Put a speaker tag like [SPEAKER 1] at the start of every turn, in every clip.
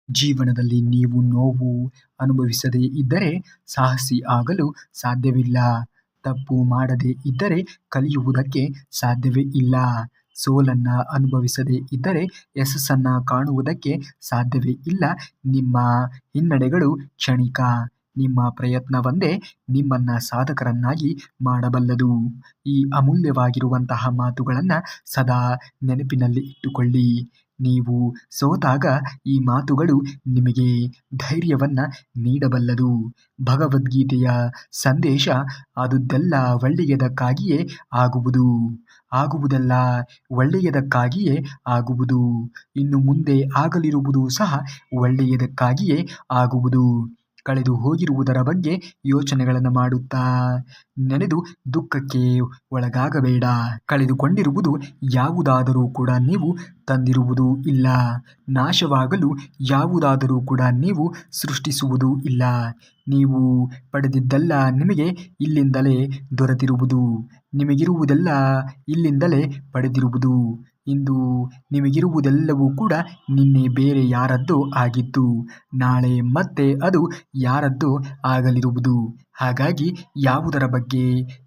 [SPEAKER 1] ಜೀವನದಲ್ಲಿ ನೀವು ನೋವು ಅನುಭವಿಸದೇ ಇದ್ದರೆ ಸಾಹಸಿ ಆಗಲು ಸಾಧ್ಯವಿಲ್ಲ. ತಪ್ಪು ಮಾಡದೇ ಇದ್ದರೆ ಕಲಿಯುವುದಕ್ಕೆ ಸಾಧ್ಯವೇ ಇಲ್ಲ. ಸೋಲನ್ನ ಅನುಭವಿಸದೇ ಇದ್ದರೆ ಯಶಸ್ಸನ್ನ ಕಾಣುವುದಕ್ಕೆ ಸಾಧ್ಯವೇ ಇಲ್ಲ. ನಿಮ್ಮ ಹಿನ್ನಡೆಗಳು ಕ್ಷಣಿಕ. ನಿಮ್ಮ ಪ್ರಯತ್ನವೊಂದೇ ನಿಮ್ಮನ್ನ ಸಾಧಕರನ್ನಾಗಿ ಮಾಡಬಲ್ಲದು. ಈ ಅಮೂಲ್ಯವಾಗಿರುವಂತಹ ಮಾತುಗಳನ್ನ ಸದಾ ನೆನಪಿನಲ್ಲಿ ಇಟ್ಟುಕೊಳ್ಳಿ. ನೀವು ಸೋತಾಗ ಈ ಮಾತುಗಳು ನಿಮಗೆ ಧೈರ್ಯವನ್ನ ನೀಡಬಲ್ಲದು. ಭಗವದ್ಗೀತೆಯ ಸಂದೇಶ ಆದುದೆಲ್ಲ ಒಳ್ಳೆಯದಕ್ಕಾಗಿಯೇ ಆಗುವುದು, ಆಗುವುದೆಲ್ಲ ಒಳ್ಳೆಯದಕ್ಕಾಗಿಯೇ ಆಗುವುದು, ಇನ್ನು ಮುಂದೆ ಆಗಲಿರುವುದು ಸಹ ಒಳ್ಳೆಯದಕ್ಕಾಗಿಯೇ ಆಗುವುದು. ಕಳೆದು ಹೋಗಿರುವುದರ ಬಗ್ಗೆ ಯೋಚನೆಗಳನ್ನು ಮಾಡುತ್ತಾ ನೆನೆದು ದುಃಖಕ್ಕೆ ಒಳಗಾಗಬೇಡ. ಕಳೆದುಕೊಂಡಿರುವುದು ಯಾವುದಾದರೂ ಕೂಡ ನೀವು ತಂದಿರುವುದೂ ಇಲ್ಲ. ನಾಶವಾಗಲು ಯಾವುದಾದರೂ ಕೂಡ ನೀವು ಸೃಷ್ಟಿಸುವುದೂ ಇಲ್ಲ. ನೀವು ಪಡೆದಿದ್ದೆಲ್ಲ ನಿಮಗೆ ಇಲ್ಲಿಂದಲೇ ದೊರೆತಿರುವುದು. ನಿಮಗಿರುವುದೆಲ್ಲ ಇಲ್ಲಿಂದಲೇ ಪಡೆದಿರುವುದು. ಇಂದು ನಿಮಗಿರುವುದೆಲ್ಲವೂ ಕೂಡ ನಿನ್ನೆ ಬೇರೆ ಯಾರದ್ದೋ ಆಗಿತ್ತು. ನಾಳೆ ಮತ್ತೆ ಅದು ಯಾರದ್ದೋ ಆಗಲಿರುವುದು. ಹಾಗಾಗಿ ಯಾವುದರ ಬಗ್ಗೆ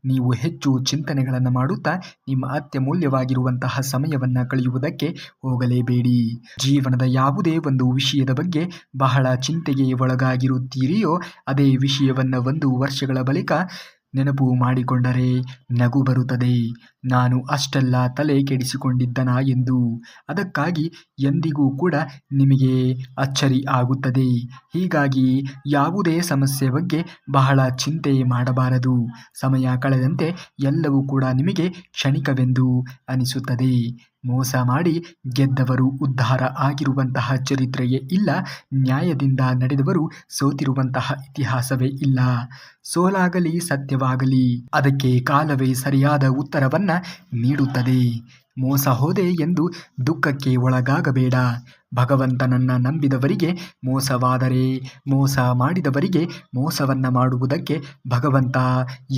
[SPEAKER 1] ನೀವು ಹೆಚ್ಚು ಚಿಂತನೆಗಳನ್ನು ಮಾಡುತ್ತಾ ನಿಮ್ಮ ಅತ್ಯಮೂಲ್ಯವಾಗಿರುವಂತಹ ಸಮಯವನ್ನು ಕಳೆಯುವುದಕ್ಕೆ ಹೋಗಲೇಬೇಡಿ. ಜೀವನದ ಯಾವುದೇ ಒಂದು ವಿಷಯದ ಬಗ್ಗೆ ಬಹಳ ಚಿಂತೆಗೆ ಒಳಗಾಗಿರುತ್ತೀರಿಯೋ ಅದೇ ವಿಷಯವನ್ನು 1 ವರ್ಷಗಳ ಬಳಿಕ ನೆನಪು ಮಾಡಿಕೊಂಡರೆ ನಗು ಬರುತ್ತದೆ. ನಾನು ಅಷ್ಟೆಲ್ಲ ತಲೆ ಕೆಡಿಸಿಕೊಂಡಿದ್ದನಾ ಎಂದು. ಅದಕ್ಕಾಗಿ ಎಂದಿಗೂ ಕೂಡ ನಿಮಗೆ ಅಚ್ಚರಿ ಆಗುತ್ತದೆ. ಹೀಗಾಗಿ ಯಾವುದೇ ಸಮಸ್ಯೆ ಬಗ್ಗೆ ಬಹಳ ಚಿಂತೆ ಮಾಡಬಾರದು. ಸಮಯ ಕಳೆದಂತೆ ಎಲ್ಲವೂ ಕೂಡ ನಿಮಗೆ ಕ್ಷಣಿಕವೆಂದು ಅನಿಸುತ್ತದೆ. ಮೋಸ ಮಾಡಿ ಗೆದ್ದವರು ಉದ್ಧಾರ ಆಗಿರುವಂತಹ ಚರಿತ್ರೆಯೇ ಇಲ್ಲ. ನ್ಯಾಯದಿಂದ ನಡೆದವರು ಸೋತಿರುವಂತಹ ಇತಿಹಾಸವೇ ಇಲ್ಲ. ಸೋಲಾಗಲಿ ಸತ್ಯವಾಗಲಿ ಅದಕ್ಕೆ ಕಾಲವೇ ಸರಿಯಾದ ಉತ್ತರವನ್ನ ನೀಡುತ್ತದೆ. ಮೋಸ ಹೋದೆ ಎಂದು ದುಃಖಕ್ಕೆ ಒಳಗಾಗಬೇಡ. ಭಗವಂತನನ್ನ ನಂಬಿದವರಿಗೆ ಮೋಸವಾದರೆ, ಮೋಸ ಮಾಡಿದವರಿಗೆ ಮೋಸವನ್ನ ಮಾಡುವುದಕ್ಕೆ ಭಗವಂತ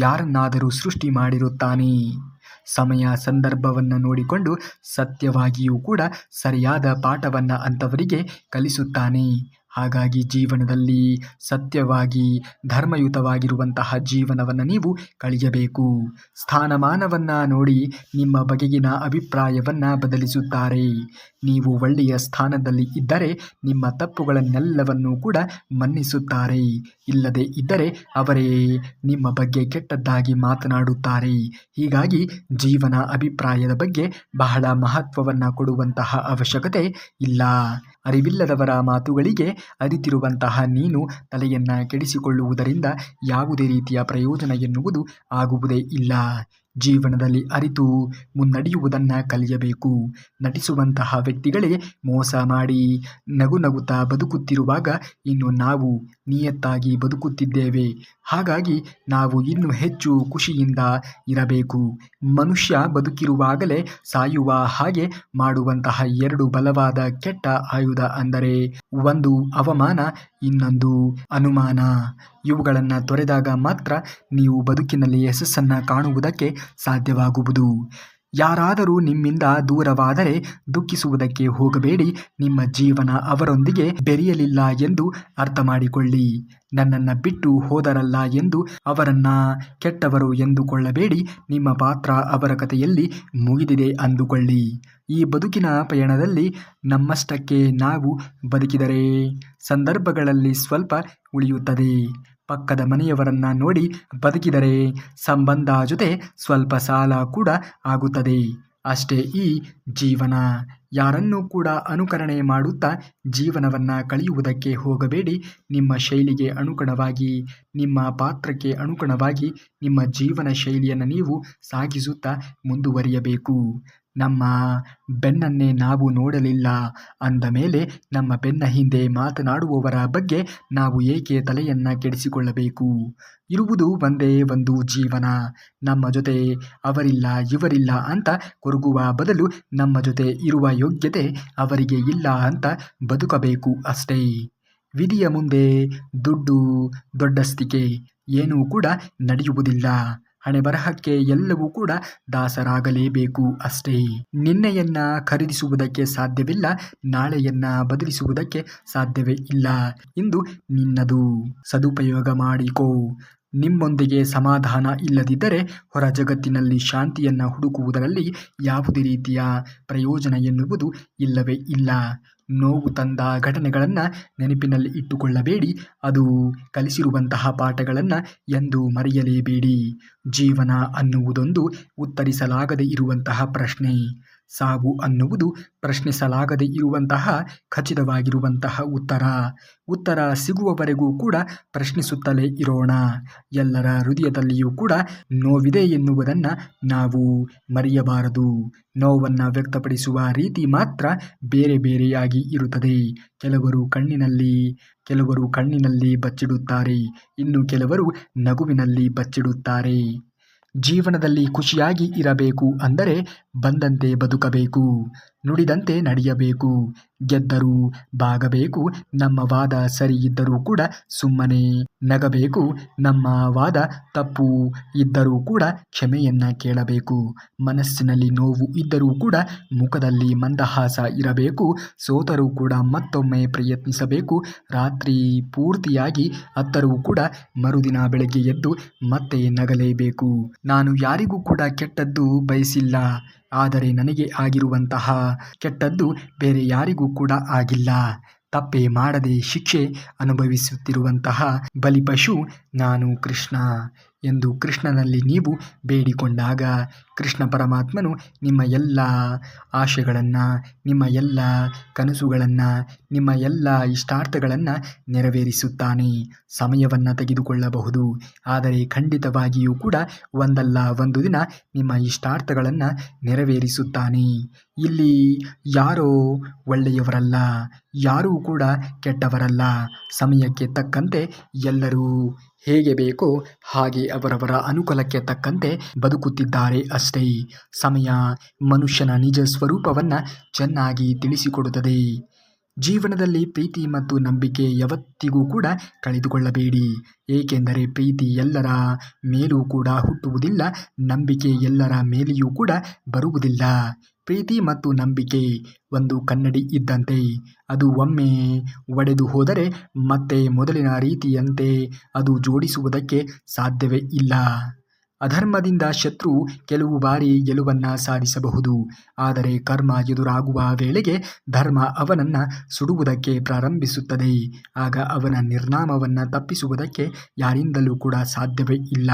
[SPEAKER 1] ಯಾರನ್ನಾದರೂ ಸೃಷ್ಟಿ ಮಾಡಿರುತ್ತಾನೆ. ಸಮಯ ಸಂದರ್ಭವನ್ನು ನೋಡಿಕೊಂಡು ಸತ್ಯವಾಗಿಯೂ ಕೂಡ ಸರಿಯಾದ ಪಾಠವನ್ನ ಅಂಥವರಿಗೆ ಕಲಿಸುತ್ತಾನೆ. ಹಾಗಾಗಿ ಜೀವನದಲ್ಲಿ ಸತ್ಯವಾಗಿ ಧರ್ಮಯುತವಾಗಿರುವಂತಹ ಜೀವನವನ್ನು ನೀವು ಕಳೆಯಬೇಕು. ಸ್ಥಾನಮಾನವನ್ನು ನೋಡಿ ನಿಮ್ಮ ಬಗೆಗಿನ ಅಭಿಪ್ರಾಯವನ್ನು ಬದಲಿಸುತ್ತಾರೆ. ನೀವು ಒಳ್ಳೆಯ ಸ್ಥಾನದಲ್ಲಿ ಇದ್ದರೆ ನಿಮ್ಮ ತಪ್ಪುಗಳನ್ನೆಲ್ಲವನ್ನೂ ಕೂಡ ಮನ್ನಿಸುತ್ತಾರೆ. ಇಲ್ಲದೆ ಇದ್ದರೆ ಅವರೇ ನಿಮ್ಮ ಬಗ್ಗೆ ಕೆಟ್ಟದ್ದಾಗಿ ಮಾತನಾಡುತ್ತಾರೆ. ಹೀಗಾಗಿ ಜೀವನ ಅಭಿಪ್ರಾಯದ ಬಗ್ಗೆ ಬಹಳ ಮಹತ್ವವನ್ನು ಕೊಡುವಂತಹ ಅವಶ್ಯಕತೆ ಇಲ್ಲ. ಅರಿವಿಲ್ಲದವರ ಮಾತುಗಳಿಗೆ ಅರಿತಿರುವಂತಹ ನೀನು ತಲೆಯನ್ನು ಕೆಡಿಸಿಕೊಳ್ಳುವುದರಿಂದ ಯಾವುದೇ ರೀತಿಯ ಪ್ರಯೋಜನ ಎನ್ನುವುದು ಆಗುವುದೇ ಇಲ್ಲ. ಜೀವನದಲ್ಲಿ ಅರಿತು ಮುನ್ನಡೆಯುವುದನ್ನು ಕಲಿಯಬೇಕು. ನಟಿಸುವಂತಹ ವ್ಯಕ್ತಿಗಳೇ ಮೋಸ ಮಾಡಿ ನಗು ನಗುತ್ತಾ ಬದುಕುತ್ತಿರುವಾಗ ಇನ್ನು ನಾವು ನಿಯತ್ತಾಗಿ ಬದುಕುತ್ತಿದ್ದೇವೆ. ಹಾಗಾಗಿ ನಾವು ಇನ್ನೂ ಹೆಚ್ಚು ಖುಷಿಯಿಂದ ಇರಬೇಕು. ಮನುಷ್ಯ ಬದುಕಿರುವಾಗಲೇ ಸಾಯುವ ಹಾಗೆ ಮಾಡುವಂತಹ 2 ಬಲವಾದ ಕೆಟ್ಟ ಆಯುಧ ಅಂದರೆ ಒಂದು ಅವಮಾನ, ಇನ್ನೊಂದು ಅನುಮಾನ. ಇವುಗಳನ್ನು ತೊರೆದಾಗ ಮಾತ್ರ ನೀವು ಬದುಕಿನಲ್ಲಿ ಯಶಸ್ಸನ್ನು ಕಾಣುವುದಕ್ಕೆ ಸಾಧ್ಯವಾಗುವುದು. ಯಾರಾದರೂ ನಿಮ್ಮಿಂದ ದೂರವಾದರೆ ದುಃಖಿಸುವುದಕ್ಕೆ ಹೋಗಬೇಡಿ. ನಿಮ್ಮ ಜೀವನ ಅವರೊಂದಿಗೆ ಬೆರೆಯಲಿಲ್ಲ ಎಂದು ಅರ್ಥ ಮಾಡಿಕೊಳ್ಳಿ. ನನ್ನನ್ನು ಬಿಟ್ಟು ಹೋದರಲ್ಲ ಎಂದು ಅವರನ್ನ ಕೆಟ್ಟವರು ಎಂದುಕೊಳ್ಳಬೇಡಿ. ನಿಮ್ಮ ಪಾತ್ರ ಅವರ ಕಥೆಯಲ್ಲಿ ಮುಗಿದಿದೆ ಅಂದುಕೊಳ್ಳಿ. ಈ ಬದುಕಿನ ಪಯಣದಲ್ಲಿ ನಮ್ಮಷ್ಟಕ್ಕೆ ನಾವು ಬದುಕಿದರೆ ಸಂದರ್ಭಗಳಲ್ಲಿ ಸ್ವಲ್ಪ ಉಳಿಯುತ್ತದೆ. ಪಕ್ಕದ ಮನೆಯವರನ್ನ ನೋಡಿ ಬದುಕಿದರೆ ಸಂಬಂಧ ಜೊತೆ ಸ್ವಲ್ಪ ಸಾಲ ಕೂಡ ಆಗುತ್ತದೆ. ಅಷ್ಟೇ ಈ ಜೀವನ. ಯಾರನ್ನೂ ಕೂಡ ಅನುಕರಣೆ ಮಾಡುತ್ತಾ ಜೀವನವನ್ನು ಕಳೆಯುವುದಕ್ಕೆ ಹೋಗಬೇಡಿ. ನಿಮ್ಮ ಶೈಲಿಗೆ ಅನುಗುಣವಾಗಿ, ನಿಮ್ಮ ಪಾತ್ರಕ್ಕೆ ಅನುಗುಣವಾಗಿ ನಿಮ್ಮ ಜೀವನ ಶೈಲಿಯನ್ನು ನೀವು ಸಾಗಿಸುತ್ತಾ ಮುಂದುವರಿಯಬೇಕು. ನಮ್ಮ ಬೆನ್ನನ್ನೇ ನಾವು ನೋಡಲಿಲ್ಲ ಅಂದ ಮೇಲೆ ನಮ್ಮ ಬೆನ್ನ ಹಿಂದೆ ಮಾತನಾಡುವವರ ಬಗ್ಗೆ ನಾವು ಏಕೆ ತಲೆಯನ್ನು ಕೆಡಿಸಿಕೊಳ್ಳಬೇಕು? ಇರುವುದು ಒಂದೇ ಒಂದು ಜೀವನ. ನಮ್ಮ ಜೊತೆ ಅವರಿಲ್ಲ ಇವರಿಲ್ಲ ಅಂತ ಕೊರಗುವ ಬದಲು ನಮ್ಮ ಜೊತೆ ಇರುವ ಯೋಗ್ಯತೆ ಅವರಿಗೆ ಇಲ್ಲ ಅಂತ ಬದುಕಬೇಕು ಅಷ್ಟೇ. ವಿಧಿಯ ಮುಂದೆ ದುಡ್ಡು ದೊಡ್ಡಸ್ತಿಕೆ ಏನೂ ಕೂಡ ನಡೆಯುವುದಿಲ್ಲ. ಹಣೆಬರಹಕ್ಕೆ ಎಲ್ಲವೂ ಕೂಡ ದಾಸರಾಗಲೇಬೇಕು ಅಷ್ಟೇ. ನಿನ್ನೆಯನ್ನ ಖರೀದಿಸುವುದಕ್ಕೆ ಸಾಧ್ಯವಿಲ್ಲ, ನಾಳೆಯನ್ನ ಬದಲಿಸುವುದಕ್ಕೆ ಸಾಧ್ಯವೇ ಇಲ್ಲ. ಇಂದು ನಿನ್ನದು, ಸದುಪಯೋಗ ಮಾಡಿಕೋ. ನಿಮ್ಮೊಂದಿಗೆ ಸಮಾಧಾನ ಇಲ್ಲದಿದ್ದರೆ ಹೊರ ಜಗತ್ತಿನಲ್ಲಿ ಶಾಂತಿಯನ್ನು ಹುಡುಕುವುದರಲ್ಲಿ ಯಾವುದೇ ರೀತಿಯ ಪ್ರಯೋಜನ ಎನ್ನುವುದು ಇಲ್ಲವೇ ಇಲ್ಲ. ನೋವು ತಂದ ಘಟನೆಗಳನ್ನು ನೆನಪಿನಲ್ಲಿ ಇಟ್ಟುಕೊಳ್ಳಬೇಡಿ. ಅದು ಕಲಿಸಿರುವಂತಹ ಪಾಠಗಳನ್ನು ಎಂದೂ ಮರೆಯಲೇಬೇಡಿ. ಜೀವನ ಅನ್ನುವುದೊಂದು ಉತ್ತರಿಸಲಾಗದೇ ಇರುವಂತಹ ಪ್ರಶ್ನೆ. ಸಾವು ಅನ್ನುವುದು ಪ್ರಶ್ನಿಸಲಾಗದೇ ಇರುವಂತಹ ಖಚಿತವಾಗಿರುವಂತಹ ಉತ್ತರ ಸಿಗುವವರೆಗೂ ಕೂಡ ಪ್ರಶ್ನಿಸುತ್ತಲೇ ಇರೋಣ. ಎಲ್ಲರ ಹೃದಯದಲ್ಲಿಯೂ ಕೂಡ ನೋವಿದೆ ಎನ್ನುವುದನ್ನು ನಾವು ಮರೆಯಬಾರದು. ನೋವನ್ನು ವ್ಯಕ್ತಪಡಿಸುವ ರೀತಿ ಮಾತ್ರ ಬೇರೆ ಬೇರೆಯಾಗಿ ಇರುತ್ತದೆ. ಕೆಲವರು ಕಣ್ಣಿನಲ್ಲಿ ಬಚ್ಚಿಡುತ್ತಾರೆ, ಇನ್ನು ಕೆಲವರು ನಗುವಿನಲ್ಲಿ ಬಚ್ಚಿಡುತ್ತಾರೆ. ಜೀವನದಲ್ಲಿ ಖುಷಿಯಾಗಿ ಇರಬೇಕು ಅಂದರೆ ಬಂದಂತೆ ಬದುಕಬೇಕು, ನುಡಿದಂತೆ ನಡೆಯಬೇಕು, ಗೆದ್ದರೂ ಬಾಗಬೇಕು. ನಮ್ಮ ವಾದ ಸರಿ ಇದ್ದರೂ ಕೂಡ ಸುಮ್ಮನೆ ನಗಬೇಕು, ನಮ್ಮ ವಾದ ತಪ್ಪು ಇದ್ದರೂ ಕೂಡ ಕ್ಷಮೆಯನ್ನ ಕೇಳಬೇಕು. ಮನಸ್ಸಿನಲ್ಲಿ ನೋವು ಇದ್ದರೂ ಕೂಡ ಮುಖದಲ್ಲಿ ಮಂದಹಾಸ ಇರಬೇಕು. ಸೋತರೂ ಕೂಡ ಮತ್ತೊಮ್ಮೆ ಪ್ರಯತ್ನಿಸಬೇಕು. ರಾತ್ರಿ ಪೂರ್ತಿಯಾಗಿ ಅತ್ತರೂ ಕೂಡ ಮರುದಿನ ಬೆಳಗ್ಗೆ ಎದ್ದು ಮತ್ತೆ ನಗಲೇಬೇಕು. ನಾನು ಯಾರಿಗೂ ಕೂಡ ಕೆಟ್ಟದ್ದು ಬಯಸಿಲ್ಲ, ಆದರೆ ನನಗೆ ಆಗಿರುವಂತಹ ಕೆಟ್ಟದ್ದು ಬೇರೆ ಯಾರಿಗೂ ಕೂಡ ಆಗಿಲ್ಲ. ತಪ್ಪೇ ಮಾಡದೆ ಶಿಕ್ಷೆ ಅನುಭವಿಸುತ್ತಿರುವಂತಹ ಬಲಿಪಶು ನಾನು ಕೃಷ್ಣ ಎಂದು ಕೃಷ್ಣನಲ್ಲಿ ನೀವು ಬೇಡಿಕೊಂಡಾಗ ಕೃಷ್ಣ ಪರಮಾತ್ಮನು ನಿಮ್ಮ ಎಲ್ಲ ಆಶೆಗಳನ್ನು, ನಿಮ್ಮ ಎಲ್ಲ ಕನಸುಗಳನ್ನು, ನಿಮ್ಮ ಎಲ್ಲ ಇಷ್ಟಾರ್ಥಗಳನ್ನು ನೆರವೇರಿಸುತ್ತಾನೆ. ಸಮಯವನ್ನು ತೆಗೆದುಕೊಳ್ಳಬಹುದು, ಆದರೆ ಖಂಡಿತವಾಗಿಯೂ ಕೂಡ ಒಂದಲ್ಲ ಒಂದು ದಿನ ನಿಮ್ಮ ಇಷ್ಟಾರ್ಥಗಳನ್ನು ನೆರವೇರಿಸುತ್ತಾನೆ. ಇಲ್ಲಿ ಯಾರೋ ಒಳ್ಳೆಯವರಲ್ಲ, ಯಾರೂ ಕೂಡ ಕೆಟ್ಟವರಲ್ಲ. ಸಮಯಕ್ಕೆ ತಕ್ಕಂತೆ ಎಲ್ಲರೂ ಹೇಗೆ ಬೇಕೋ ಹಾಗೆ ಅವರವರ ಅನುಕೂಲಕ್ಕೆ ತಕ್ಕಂತೆ ಬದುಕುತ್ತಿದ್ದಾರೆ ಅಷ್ಟೇ. ಸಮಯ ಮನುಷ್ಯನ ನಿಜ ಸ್ವರೂಪವನ್ನು ಚೆನ್ನಾಗಿ ತಿಳಿಸಿಕೊಡುತ್ತದೆ. ಜೀವನದಲ್ಲಿ ಪ್ರೀತಿ ಮತ್ತು ನಂಬಿಕೆ ಯಾವತ್ತಿಗೂ ಕೂಡ ಕಳೆದುಕೊಳ್ಳಬೇಡಿ. ಏಕೆಂದರೆ ಪ್ರೀತಿ ಎಲ್ಲರ ಮೇಲೂ ಕೂಡ ಹುಟ್ಟುವುದಿಲ್ಲ, ನಂಬಿಕೆ ಎಲ್ಲರ ಮೇಲೆಯೂ ಕೂಡ ಬರುವುದಿಲ್ಲ. ಪ್ರೀತಿ ಮತ್ತು ನಂಬಿಕೆ ಒಂದು ಕನ್ನಡಿ ಇದ್ದಂತೆ. ಅದು ಒಮ್ಮೆ ಒಡೆದು ಹೋದರೆ ಮತ್ತೆ ಮೊದಲಿನ ರೀತಿಯಂತೆ ಅದು ಜೋಡಿಸುವುದಕ್ಕೆ ಸಾಧ್ಯವೇ ಇಲ್ಲ. ಅಧರ್ಮದಿಂದ ಶತ್ರು ಕೆಲವು ಬಾರಿ ಗೆಲುವನ್ನು ಸಾಧಿಸಬಹುದು, ಆದರೆ ಕರ್ಮ ಎದುರಾಗುವ ವೇಳೆಗೆ ಧರ್ಮ ಅವನನ್ನು ಸುಡುವುದಕ್ಕೆ ಪ್ರಾರಂಭಿಸುತ್ತದೆ. ಆಗ ಅವನ ನಿರ್ನಾಮವನ್ನು ತಪ್ಪಿಸುವುದಕ್ಕೆ ಯಾರಿಂದಲೂ ಕೂಡ ಸಾಧ್ಯವೇ ಇಲ್ಲ.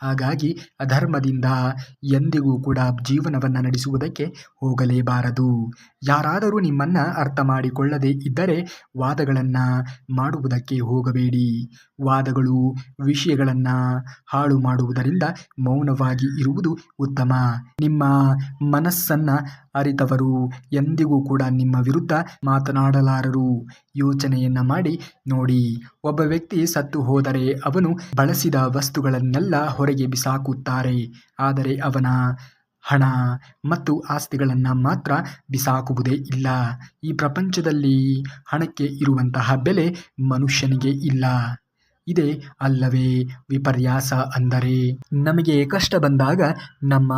[SPEAKER 1] ಹಾಗಾಗಿ ಅಧರ್ಮದಿಂದ ಎಂದಿಗೂ ಕೂಡ ಜೀವನವನ್ನು ನಡೆಸುವುದಕ್ಕೆ ಹೋಗಲೇಬಾರದು. ಯಾರಾದರೂ ನಿಮ್ಮನ್ನು ಅರ್ಥ ಮಾಡಿಕೊಳ್ಳದೇ ಇದ್ದರೆ ವಾದಗಳನ್ನು ಮಾಡುವುದಕ್ಕೆ ಹೋಗಬೇಡಿ. ವಾದಗಳು ವಿಷಯಗಳನ್ನು ಹಾಳು ಮಾಡುವುದರಿಂದ ಮೌನವಾಗಿ ಇರುವುದು ಉತ್ತಮ. ನಿಮ್ಮ ಮನಸ್ಸನ್ನು ಅರಿತವರು ಎಂದಿಗೂ ಕೂಡ ನಿಮ್ಮ ವಿರುದ್ಧ ಮಾತನಾಡಲಾರರು. ಯೋಚನೆಯನ್ನ ಮಾಡಿ ನೋಡಿ. ಒಬ್ಬ ವ್ಯಕ್ತಿ ಸತ್ತು ಹೋದರೆ ಅವನು ಬಳಸಿದ ವಸ್ತುಗಳನ್ನೆಲ್ಲ ಹೊರಗೆ ಬಿಸಾಕುತ್ತಾರೆ, ಆದರೆ ಅವನ ಹಣ ಮತ್ತು ಆಸ್ತಿಗಳನ್ನು ಮಾತ್ರ ಬಿಸಾಕುವುದೇ ಇಲ್ಲ. ಈ ಪ್ರಪಂಚದಲ್ಲಿ ಹಣಕ್ಕೆ ಇರುವಂತಹ ಬೆಲೆ ಮನುಷ್ಯನಿಗೆ ಇಲ್ಲ. ಇದೇ ಅಲ್ಲವೇ ವಿಪರ್ಯಾಸ ಅಂದರೆ? ನಮಗೆ ಕಷ್ಟ ಬಂದಾಗ ನಮ್ಮ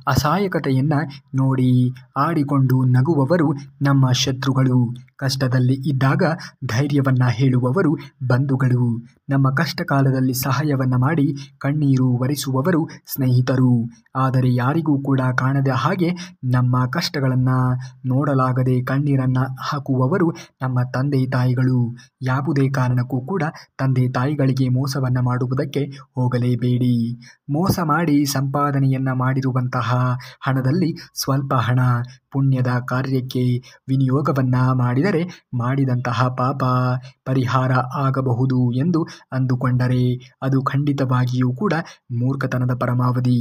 [SPEAKER 1] ಅಸಹಾಯಕತೆಯನ್ನು ನೋಡಿ ಆಡಿಕೊಂಡು ನಗುವವರು ನಮ್ಮ ಶತ್ರುಗಳು. ಕಷ್ಟದಲ್ಲಿ ಇದ್ದಾಗ ಧೈರ್ಯವನ್ನು ಹೇಳುವವರು ಬಂಧುಗಳು. ನಮ್ಮ ಕಷ್ಟ ಕಾಲದಲ್ಲಿ ಸಹಾಯವನ್ನು ಮಾಡಿ ಕಣ್ಣೀರು ಒರೆಸುವವರು ಸ್ನೇಹಿತರು. ಆದರೆ ಯಾರಿಗೂ ಕೂಡ ಕಾಣದ ಹಾಗೆ ನಮ್ಮ ಕಷ್ಟಗಳನ್ನು ನೋಡಲಾಗದೆ ಕಣ್ಣೀರನ್ನು ಹಾಕುವವರು ನಮ್ಮ ತಂದೆ ತಾಯಿಗಳು. ಯಾವುದೇ ಕಾರಣಕ್ಕೂ ಕೂಡ ತಂದೆ ತಾಯಿಗಳಿಗೆ ಮೋಸವನ್ನು ಮಾಡುವುದಕ್ಕೆ ಹೋಗಲೇಬೇಡಿ. ಮೋಸ ಮಾಡಿ ಸಂಪಾದನೆಯನ್ನು ಮಾಡಿರುವಂತಹ ಹಣದಲ್ಲಿ ಸ್ವಲ್ಪ ಹಣ ಪುಣ್ಯದ ಕಾರ್ಯಕ್ಕೆ ವಿನಿಯೋಗವನ್ನು ಮಾಡಿದರೆ ಮಾಡಿದಂತಹ ಪಾಪ ಪರಿಹಾರ ಆಗಬಹುದು ಎಂದು ಅಂದುಕೊಂಡರೆ ಅದು ಖಂಡಿತವಾಗಿಯೂ ಕೂಡ ಮೂರ್ಖತನದ ಪರಮಾವಧಿ.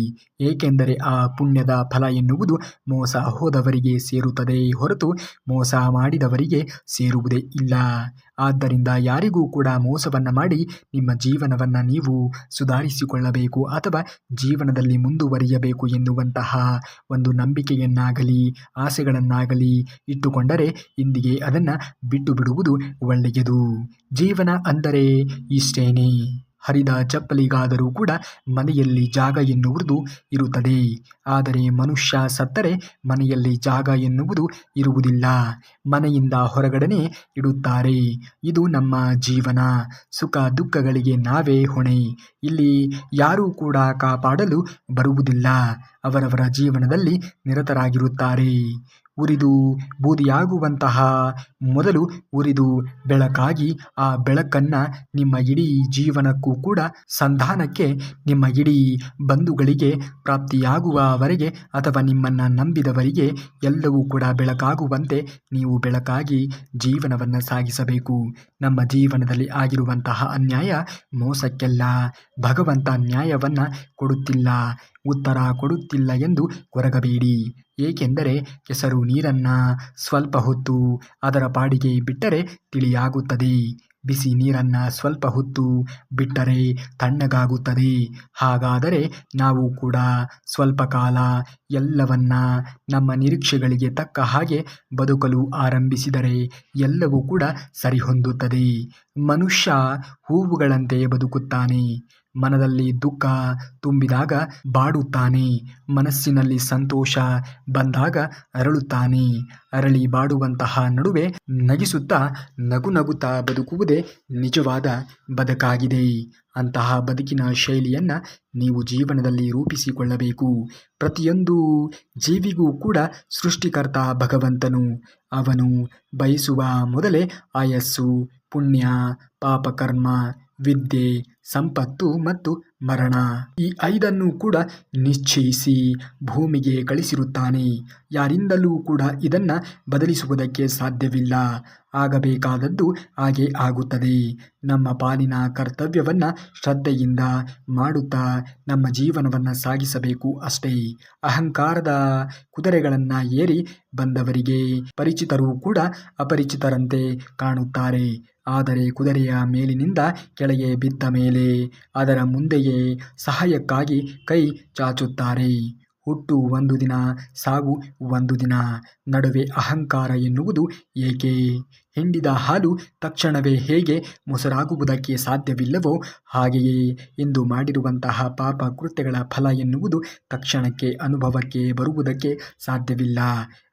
[SPEAKER 1] ಏಕೆಂದರೆ ಆ ಪುಣ್ಯದ ಫಲ ಎನ್ನುವುದು ಮೋಸ ಹೋದವರಿಗೆ ಸೇರುತ್ತದೆ ಹೊರತು ಮೋಸ ಮಾಡಿದವರಿಗೆ ಸೇರುವುದೇ ಇಲ್ಲ. ಆದ್ದರಿಂದ ಯಾರಿಗೂ ಕೂಡ ಮೋಸವನ್ನು ಮಾಡಿ ನಿಮ್ಮ ಜೀವನವನ್ನು ನೀವು ಸುಧಾರಿಸಿಕೊಳ್ಳಬೇಕು ಅಥವಾ ಜೀವನದಲ್ಲಿ ಮುಂದುವರಿಯಬೇಕು ಎನ್ನುವಂತಹ ಒಂದು ನಂಬಿಕೆಯನ್ನಾಗಲಿ ಆಸೆಗಳನ್ನಾಗಲಿ ಇಟ್ಟುಕೊಂಡರೆ ಇಂದಿಗೆ ಅದನ್ನು ಬಿಟ್ಟು ಬಿಡುವುದು ಒಳ್ಳೆಯದು. ಜೀವನ ಅಂದರೆ ಇಷ್ಟೇನೆ. ಹರಿದ ಚಪ್ಪಲಿಗಾದರೂ ಕೂಡ ಮನೆಯಲ್ಲಿ ಜಾಗ ಎನ್ನುವುದು ಇರುತ್ತದೆ. ಆದರೆ ಮನುಷ್ಯ ಸತ್ತರೆ ಮನೆಯಲ್ಲಿ ಜಾಗ ಎನ್ನುವುದು ಇರುವುದಿಲ್ಲ. ಮನೆಯಿಂದ ಹೊರಗಡೆನೆ ಇಡುತ್ತಾರೆ. ಇದು ನಮ್ಮ ಜೀವನ. ಸುಖ ದುಃಖಗಳಿಗೆ ನಾವೇ ಹೊಣೆ. ಇಲ್ಲಿ ಯಾರೂ ಕೂಡ ಕಾಪಾಡಲು ಬರುವುದಿಲ್ಲ. ಅವರವರ ಜೀವನದಲ್ಲಿ ನಿರತರಾಗಿರುತ್ತಾರೆ. ಉರಿದು ಬೂದಿಯಾಗುವಂತಹ ಮೊದಲು ಉರಿದು ಬೆಳಕಾಗಿ ಆ ಬೆಳಕನ್ನು ನಿಮ್ಮ ಇಡೀ ಜೀವನಕ್ಕೂ ಕೂಡ ಸಂಧಾನಕ್ಕೆ, ನಿಮ್ಮ ಇಡೀ ಬಂಧುಗಳಿಗೆ ಪ್ರಾಪ್ತಿಯಾಗುವವರೆಗೆ ಅಥವಾ ನಿಮ್ಮನ್ನು ನಂಬಿದವರಿಗೆ ಎಲ್ಲವೂ ಕೂಡ ಬೆಳಕಾಗುವಂತೆ ನೀವು ಬೆಳಕಾಗಿ ಜೀವನವನ್ನು ಸಾಗಿಸಬೇಕು. ನಮ್ಮ ಜೀವನದಲ್ಲಿ ಆಗಿರುವಂತಹ ಅನ್ಯಾಯ ಮೋಸಕ್ಕೆಲ್ಲ. ಭಗವಂತ ನ್ಯಾಯವನ್ನು ಕೊಡುತ್ತಿಲ್ಲ, ಉತ್ತರ ಕೊಡುತ್ತಿಲ್ಲ ಎಂದು ಕೊರಗಬೇಡಿ. ಏಕೆಂದರೆ ಕೆಸರು ನೀರನ್ನು ಸ್ವಲ್ಪ ಹೊತ್ತು ಅದರ ಪಾಡಿಗೆ ಬಿಟ್ಟರೆ ತಿಳಿಯಾಗುತ್ತದೆ. ಬಿಸಿ ನೀರನ್ನು ಸ್ವಲ್ಪ ಹೊತ್ತು ಬಿಟ್ಟರೆ ತಣ್ಣಗಾಗುತ್ತದೆ. ಹಾಗಾದರೆ ನಾವು ಕೂಡ ಸ್ವಲ್ಪ ಕಾಲ ಎಲ್ಲವನ್ನ ನಮ್ಮ ನಿರೀಕ್ಷೆಗಳಿಗೆ ತಕ್ಕ ಹಾಗೆ ಬದುಕಲು ಆರಂಭಿಸಿದರೆ ಎಲ್ಲವೂ ಕೂಡ ಸರಿಹೊಂದುತ್ತದೆ. ಮನುಷ್ಯ ಹೂವುಗಳಂತೆ ಬದುಕುತ್ತಾನೆ. ಮನದಲ್ಲಿ ದುಃಖ ತುಂಬಿದಾಗ ಬಾಡುತ್ತಾನೆ. ಮನಸ್ಸಿನಲ್ಲಿ ಸಂತೋಷ ಬಂದಾಗ ಅರಳುತ್ತಾನೆ. ಅರಳಿ ಬಾಡುವಂತಹ ನಡುವೆ ನಗಿಸುತ್ತಾ ನಗುತ್ತಾ ಬದುಕುವುದೇ ನಿಜವಾದ ಬದುಕಾಗಿದೆ. ಅಂತಹ ಬದುಕಿನ ಶೈಲಿಯನ್ನು ನೀವು ಜೀವನದಲ್ಲಿ ರೂಪಿಸಿಕೊಳ್ಳಬೇಕು. ಪ್ರತಿಯೊಂದು ಜೀವಿಗೂ ಕೂಡ ಸೃಷ್ಟಿಕರ್ತ ಭಗವಂತನು. ಅವನು ಬಯಸುವ ಮೊದಲೇ ಆಯಸ್ಸು, ಪುಣ್ಯ, ಪಾಪಕರ್ಮ, ವಿದ್ಯೆ, ಸಂಪತ್ತು ಮತ್ತು ಮರಣ, ಈ 5 ಕೂಡ ನಿಶ್ಚಯಿಸಿ ಭೂಮಿಗೆ ಕಳಿಸಿರುತ್ತಾನೆ. ಯಾರಿಂದಲೂ ಕೂಡ ಇದನ್ನು ಬದಲಿಸುವುದಕ್ಕೆ ಸಾಧ್ಯವಿಲ್ಲ. ಆಗಬೇಕಾದದ್ದು ಹಾಗೆ ಆಗುತ್ತದೆ. ನಮ್ಮ ಪಾಲಿನ ಕರ್ತವ್ಯವನ್ನು ಶ್ರದ್ಧೆಯಿಂದ ಮಾಡುತ್ತಾ ನಮ್ಮ ಜೀವನವನ್ನು ಸಾಗಿಸಬೇಕು ಅಷ್ಟೇ. ಅಹಂಕಾರದ ಕುದುರೆಗಳನ್ನು ಏರಿ ಬಂದವರಿಗೆ ಪರಿಚಿತರೂ ಕೂಡ ಅಪರಿಚಿತರಂತೆ ಕಾಣುತ್ತಾರೆ. ಆದರೆ ಕುದುರೆಯ ಮೇಲಿನಿಂದ ಕೆಳಗೆ ಬಿದ್ದ ಮೇಲೆ ಅದರ ಮುಂದೆಯೇ ಸಹಾಯಕ್ಕಾಗಿ ಕೈ ಚಾಚುತ್ತಾರೆ. ಹುಟ್ಟು ಒಂದು ದಿನ, ಸಾವು ಒಂದು ದಿನ. ನಡುವೆ ಅಹಂಕಾರ ಎನ್ನುವುದು ಏಕೆ? ಹಿಂಡಿದ ಹಾಲು ತಕ್ಷಣವೇ ಹೇಗೆ ಮೊಸರಾಗುವುದಕ್ಕೆ ಸಾಧ್ಯವಿಲ್ಲವೋ ಹಾಗೆಯೇ ಇಂದು ಮಾಡಿರುವಂತಹ ಪಾಪ ಕೃತ್ಯಗಳ ಫಲ ಎನ್ನುವುದು ತಕ್ಷಣಕ್ಕೆ ಅನುಭವಕ್ಕೆ ಬರುವುದಕ್ಕೆ ಸಾಧ್ಯವಿಲ್ಲ.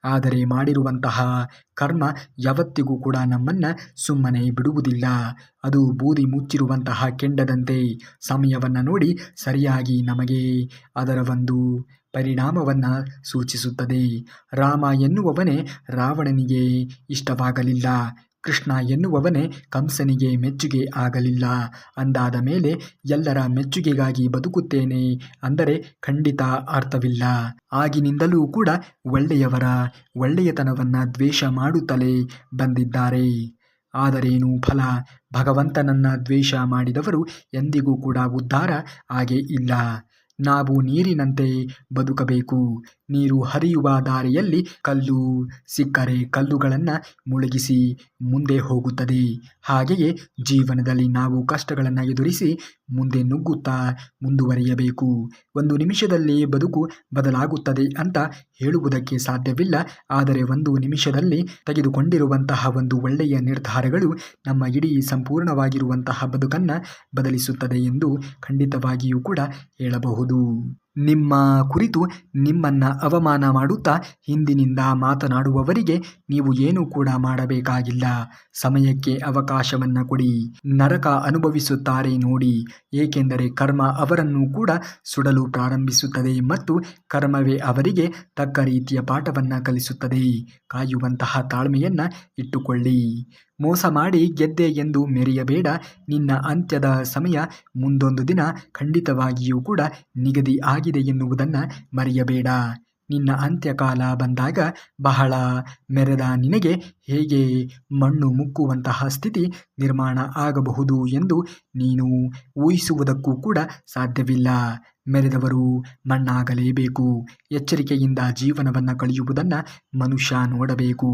[SPEAKER 1] ಆದರೆ ಮಾಡಿರುವಂತಹ ಕರ್ಮ ಯಾವತ್ತಿಗೂ ಕೂಡ ನಮ್ಮನ್ನು ಸುಮ್ಮನೆ ಬಿಡುವುದಿಲ್ಲ. ಅದು ಬೂದಿ ಮುಚ್ಚಿರುವಂತಹ ಕೆಂಡದಂತೆ ಸಮಯವನ್ನು ನೋಡಿ ಸರಿಯಾಗಿ ನಮಗೆ ಅದರ ಒಂದು ಪರಿಣಾಮವನ್ನು ಸೂಚಿಸುತ್ತದೆ. ರಾಮ ಎನ್ನುವವನೇ ರಾವಣನಿಗೆ ಇಷ್ಟವಾಗಲಿಲ್ಲ. ಕೃಷ್ಣ ಎನ್ನುವವನೇ ಕಂಸನಿಗೆ ಮೆಚ್ಚುಗೆ ಆಗಲಿಲ್ಲ. ಅಂದಾದ ಮೇಲೆ ಎಲ್ಲರ ಮೆಚ್ಚುಗೆಗಾಗಿ ಬದುಕುತ್ತೇನೆ ಅಂದರೆ ಖಂಡಿತ ಅರ್ಥವಿಲ್ಲ. ಆಗಿನಿಂದಲೂ ಕೂಡ ಒಳ್ಳೆಯವರ ಒಳ್ಳೆಯತನವನ್ನು ದ್ವೇಷ ಮಾಡುತ್ತಲೇ ಬಂದಿದ್ದಾರೆ. ಆದರೇನು ಫಲ? ಭಗವಂತನನ್ನು ದ್ವೇಷ ಮಾಡಿದವರು ಎಂದಿಗೂ ಕೂಡ ಉದ್ಧಾರ ಆಗೇ ಇಲ್ಲ. ನಾವು ನೀರಿನಂತೆ ಬದುಕಬೇಕು. ನೀರು ಹರಿಯುವ ದಾರಿಯಲ್ಲಿ ಕಲ್ಲು ಸಿಕ್ಕರೆ ಕಲ್ಲುಗಳನ್ನು ಮುಳುಗಿಸಿ ಮುಂದೆ ಹೋಗುತ್ತದೆ. ಹಾಗೆಯೇ ಜೀವನದಲ್ಲಿ ನಾವು ಕಷ್ಟಗಳನ್ನು ಎದುರಿಸಿ ಮುಂದೆ ನುಗ್ಗುತ್ತಾ ಮುಂದುವರಿಯಬೇಕು. ಒಂದು ನಿಮಿಷದಲ್ಲಿ ಬದುಕು ಬದಲಾಗುತ್ತದೆ ಅಂತ ಹೇಳುವುದಕ್ಕೆ ಸಾಧ್ಯವಿಲ್ಲ. ಆದರೆ ಒಂದು ನಿಮಿಷದಲ್ಲಿ ತೆಗೆದುಕೊಂಡಿರುವಂತಹ ಒಂದು ಒಳ್ಳೆಯ ನಿರ್ಧಾರಗಳು ನಮ್ಮ ಇಡೀ ಸಂಪೂರ್ಣವಾಗಿರುವಂತಹ ಬದುಕನ್ನು ಬದಲಿಸುತ್ತದೆ ಎಂದು ಖಂಡಿತವಾಗಿಯೂ ಕೂಡ ಹೇಳಬಹುದು. ನಿಮ್ಮ ಕುರಿತು ನಿಮ್ಮನ್ನು ಅವಮಾನ ಮಾಡುತ್ತಾ ಹಿಂದಿನಿಂದ ಮಾತನಾಡುವವರಿಗೆ ನೀವು ಏನೂ ಕೂಡ ಮಾಡಬೇಕಾಗಿಲ್ಲ. ಸಮಯಕ್ಕೆ ಅವಕಾಶವನ್ನು ಕೊಡಿ. ನರಕ ಅನುಭವಿಸುತ್ತಾರೆ ನೋಡಿ. ಏಕೆಂದರೆ ಕರ್ಮ ಅವರನ್ನು ಕೂಡ ಸುಡಲು ಪ್ರಾರಂಭಿಸುತ್ತದೆ ಮತ್ತು ಕರ್ಮವೇ ಅವರಿಗೆ ತಕ್ಕ ರೀತಿಯ ಪಾಠವನ್ನು ಕಲಿಸುತ್ತದೆ. ಕಾಯುವಂತಹ ತಾಳ್ಮೆಯನ್ನು ಇಟ್ಟುಕೊಳ್ಳಿ. ಮೋಸ ಮಾಡಿ ಗೆದ್ದೆ ಎಂದು ಮೆರೆಯಬೇಡ. ನಿನ್ನ ಅಂತ್ಯದ ಸಮಯ ಮುಂದೊಂದು ದಿನ ಖಂಡಿತವಾಗಿಯೂ ಕೂಡ ನಿಗದಿ ಆಗಿದೆ ಎನ್ನುವುದನ್ನು ಮರೆಯಬೇಡ. ನಿನ್ನ ಅಂತ್ಯಕಾಲ ಬಂದಾಗ ಬಹಳ ಮೆರೆದ ನಿನಗೆ ಹೇಗೆ ಮಣ್ಣು ಮುಕ್ಕುವಂತಹ ಸ್ಥಿತಿ ನಿರ್ಮಾಣ ಆಗಬಹುದು ಎಂದು ನೀನು ಊಹಿಸುವುದಕ್ಕೂ ಕೂಡ ಸಾಧ್ಯವಿಲ್ಲ. ಮೆರೆದವರು ಮಣ್ಣಾಗಲೇಬೇಕು. ಎಚ್ಚರಿಕೆಯಿಂದ ಜೀವನವನ್ನು ಕಳೆಯುವುದನ್ನು ಮನುಷ್ಯ ನೋಡಬೇಕು.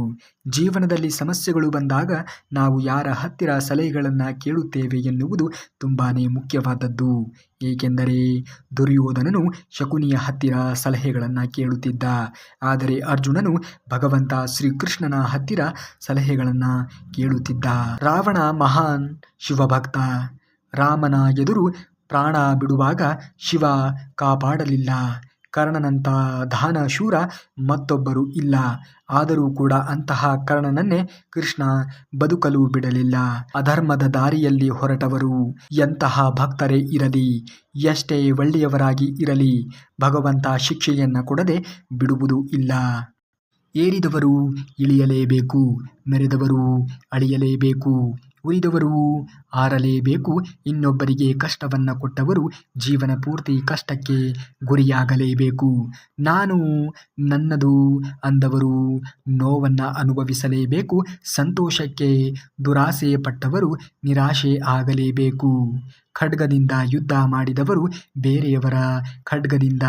[SPEAKER 1] ಜೀವನದಲ್ಲಿ ಸಮಸ್ಯೆಗಳು ಬಂದಾಗ ನಾವು ಯಾರ ಹತ್ತಿರ ಸಲಹೆಗಳನ್ನು ಕೇಳುತ್ತೇವೆ ಎನ್ನುವುದು ತುಂಬಾ ಮುಖ್ಯವಾದದ್ದು. ಏಕೆಂದರೆ ದುರ್ಯೋಧನನು ಶಕುನಿಯ ಹತ್ತಿರ ಸಲಹೆಗಳನ್ನು ಕೇಳುತ್ತಿದ್ದ. ಆದರೆ ಅರ್ಜುನನು ಭಗವಂತ ಶ್ರೀಕೃಷ್ಣನ ಹತ್ತಿರ ಸಲಹೆಗಳನ್ನು ಕೇಳುತ್ತಿದ್ದ. ರಾವಣ ಮಹಾನ್ ಶಿವಭಕ್ತ. ರಾಮನ ಎದುರು ಪ್ರಾಣ ಬಿಡುವಾಗ ಶಿವ ಕಾಪಾಡಲಿಲ್ಲ. ಕರ್ಣನಂಥ ದಾನಶೂರ ಮತ್ತೊಬ್ಬರು ಇಲ್ಲ. ಆದರೂ ಕೂಡ ಅಂತಹ ಕರ್ಣನನ್ನೇ ಕೃಷ್ಣ ಬದುಕಲು ಬಿಡಲಿಲ್ಲ. ಅಧರ್ಮದ ದಾರಿಯಲ್ಲಿ ಹೊರಟವರು ಎಂತಹ ಭಕ್ತರೇ ಇರಲಿ, ಎಷ್ಟೇ ಒಳ್ಳೆಯವರಾಗಿ ಇರಲಿ, ಭಗವಂತ ಶಿಕ್ಷೆಯನ್ನು ಕೊಡದೆ ಬಿಡುವುದೂ ಇಲ್ಲ. ಏರಿದವರು ಇಳಿಯಲೇಬೇಕು, ಮೆರೆದವರು ಅಳಿಯಲೇಬೇಕು, ಉರಿದವರು ಆರಲೇಬೇಕು. ಇನ್ನೊಬ್ಬರಿಗೆ ಕಷ್ಟವನ್ನು ಕೊಟ್ಟವರು ಜೀವನ ಪೂರ್ತಿ ಕಷ್ಟಕ್ಕೆ ಗುರಿಯಾಗಲೇಬೇಕು. ನಾನು ನನ್ನದು ಅಂದವರು ನೋವನ್ನು ಅನುಭವಿಸಲೇಬೇಕು. ಸಂತೋಷಕ್ಕೆ ದುರಾಸೆ ಪಟ್ಟವರು ನಿರಾಶೆ ಆಗಲೇಬೇಕು. ಖಡ್ಗದಿಂದ ಯುದ್ಧ ಮಾಡಿದವರು ಬೇರೆಯವರ ಖಡ್ಗದಿಂದ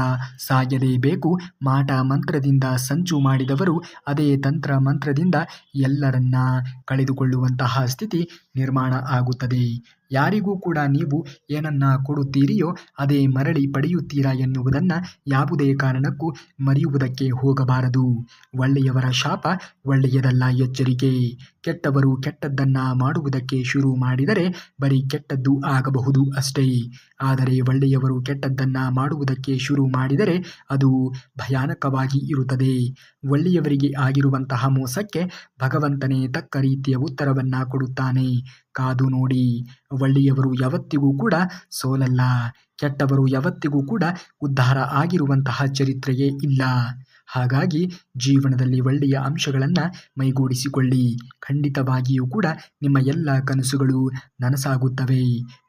[SPEAKER 1] ಸಾಯಲೇಬೇಕು. ಮಾಟ ಮಂತ್ರದಿಂದ ಸಂಚು ಮಾಡಿದವರು ಅದೇ ತಂತ್ರ ಮಂತ್ರದಿಂದ ಎಲ್ಲರನ್ನ ಕಳೆದುಕೊಳ್ಳುವಂತಹ ಸ್ಥಿತಿ ನಿರ್ಮಾಣ ಆಗುತ್ತದೆ. ಯಾರಿಗೂ ಕೂಡ ನೀವು ಏನನ್ನ ಕೊಡುತ್ತೀರಿಯೋ ಅದೇ ಮರಳಿ ಪಡೆಯುತ್ತೀರಾ ಎನ್ನುವುದನ್ನು ಯಾವುದೇ ಕಾರಣಕ್ಕೂ ಮರೆಯುವುದಕ್ಕೆ ಹೋಗಬಾರದು. ಒಳ್ಳೆಯವರ ಶಾಪ ಒಳ್ಳೆಯದಲ್ಲ, ಎಚ್ಚರಿಕೆ. ಕೆಟ್ಟವರು ಕೆಟ್ಟದ್ದನ್ನು ಮಾಡುವುದಕ್ಕೆ ಶುರು ಮಾಡಿದರೆ ಬರೀ ಕೆಟ್ಟದ್ದು ಆಗಬಹುದು ಅಷ್ಟೇ. ಆದರೆ ಒಳ್ಳೆಯವರು ಕೆಟ್ಟದ್ದನ್ನು ಮಾಡುವುದಕ್ಕೆ ಶುರು ಮಾಡಿದರೆ ಅದು ಭಯಾನಕವಾಗಿ ಇರುತ್ತದೆ. ಒಳ್ಳೆಯವರಿಗೆ ಆಗಿರುವಂತಹ ಮೋಸಕ್ಕೆ ಭಗವಂತನೇ ತಕ್ಕ ರೀತಿಯ ಉತ್ತರವನ್ನು ಕೊಡುತ್ತಾನೆ. ಕಾದು ನೋಡಿ. ಒಳ್ಳೆಯವರು ಯಾವತ್ತಿಗೂ ಕೂಡ ಸೋಲಲ್ಲ, ಕೆಟ್ಟವರು ಯಾವತ್ತಿಗೂ ಕೂಡ ಉದ್ಧಾರ ಆಗಿರುವಂತಹ ಚರಿತ್ರೆಯೇ ಇಲ್ಲ. ಹಾಗಾಗಿ ಜೀವನದಲ್ಲಿ ಒಳ್ಳೆಯ ಅಂಶಗಳನ್ನು ಮೈಗೂಡಿಸಿಕೊಳ್ಳಿ. ಖಂಡಿತವಾಗಿಯೂ ಕೂಡ ನಿಮ್ಮ ಎಲ್ಲ ಕನಸುಗಳು ನನಸಾಗುತ್ತವೆ.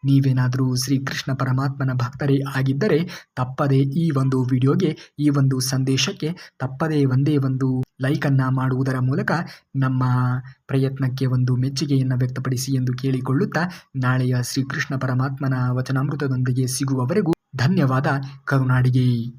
[SPEAKER 1] ನೀವೇನಾದರೂ ಶ್ರೀಕೃಷ್ಣ ಪರಮಾತ್ಮನ ಭಕ್ತರೇ ಆಗಿದ್ದರೆ ತಪ್ಪದೇ ಈ ಒಂದು ವಿಡಿಯೋಗೆ, ಈ ಒಂದು ಸಂದೇಶಕ್ಕೆ ತಪ್ಪದೇ ಒಂದೇ ಒಂದು ಲೈಕನ್ನು ಮಾಡುವುದರ ಮೂಲಕ ನಮ್ಮ ಪ್ರಯತ್ನಕ್ಕೆ ಒಂದು ಮೆಚ್ಚುಗೆಯನ್ನು ವ್ಯಕ್ತಪಡಿಸಿ ಎಂದು ಕೇಳಿಕೊಳ್ಳುತ್ತಾ, ನಾಳೆಯ ಶ್ರೀಕೃಷ್ಣ ಪರಮಾತ್ಮನ ವಚನಾಮೃತದೊಂದಿಗೆ ಸಿಗುವವರೆಗೂ ಧನ್ಯವಾದ. ಕರುನಾಡಿಗೆ.